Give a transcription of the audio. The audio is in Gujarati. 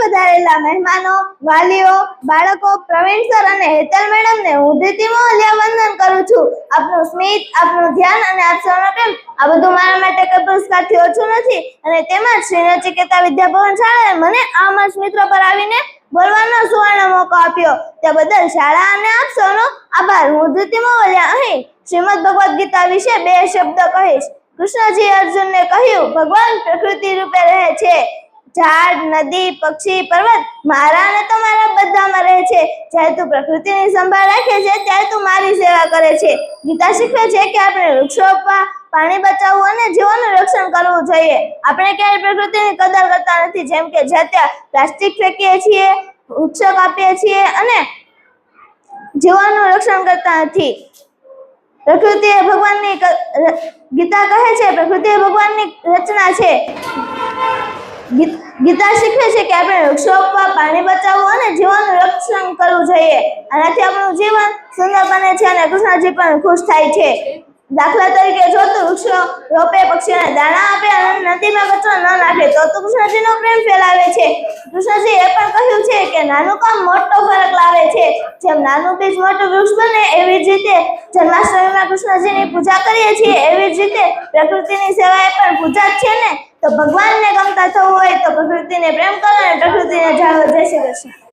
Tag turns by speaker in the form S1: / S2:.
S1: વધારેલા મહેમાનો, વાલીઓ, બાળકો, પ્રવીણ સર અને હેતલ મેડમને હું ધૃતિમાં વંદન કરું છું. આપનું સ્મિત, આપનું ધ્યાન અને આપ સૌનો પ્રેમ આ બધું મારા માટે કોઈ પુરસ્કારથી ઓછું નથી. અને તેમાં શ્રી નચિકેતા વિદ્યાભવન શાળાએ મને આ મંચ મિત્ર પર આવીને બોલવાનો સુવર્ણ મોકો આપ્યો તે બદલ શાળા અને આપ સૌનો આભાર. હું ધૃતિમાં અહીં શ્રીમદ ભગવદ ગીતા વિશે 2 શબ્દ કહીશ. કૃષ્ણજી અર્જુનને કહ્યું, ભગવાન પ્રકૃતિ રૂપે રહે છે. ઝાડ, નદી, પક્ષી, પર્વત મારા અને તમારા બધામાં રહે છે. જ્યારે તું પ્રકૃતિની સંભાળ રાખે છે ત્યારે તું મારી સેવા કરે છે. ગીતા શીખવે છે કે આપણે વૃક્ષો રોપવા, પાણી બચાવવું અને જીવનનું રક્ષણ કરવું જોઈએ. આપણે ક્યારેય પ્રકૃતિની કદર કરતા નથી, જેમ કે જ્યાં ત્યાં પ્લાસ્ટિક ફેંકીએ છીએ, વૃક્ષો કાપીએ છીએ અને જીવનનું રક્ષણ કરતા નથી. પ્રકૃતિ એ ભગવાનની ગીતા કહે છે પ્રકૃતિ એ ભગવાનની રચના છે. ગીતા શીખવે છે કે આપણે વૃક્ષો રોપવા, પાણી બચાવવું અને જીવનનું રક્ષણ કરવું જોઈએ. આનાથી આપણું જીવન સુંદર બને છે અને કૃષ્ણજી પણ ખુશ થાય છે. દાખલા તરીકે જો તું વૃક્ષો રોપે, પક્ષીઓને દાણા આપે અને નદીમાં કચરો ન નાખે તો તું કૃષ્ણજીનો પ્રેમ ફેલાવે છે. કૃષ્ણજી એ પણ કહ્યું છે કે નાનું કામ મોટો ફરક લાવે છે. જેમ નાનું બીજ મોટું વૃક્ષ બને એવી જ રીતે જન્માષ્ટમીમાં કૃષ્ણજીની પૂજા કરીએ છીએ, એવી જ રીતે પ્રકૃતિની સેવા એ પણ પૂજા જ છે ને. તો ભગવાનને ગમતા થવું હોય તો પ્રકૃતિને પ્રેમ કરો અને પ્રકૃતિને જાળવો. જય શ્રી કૃષ્ણ.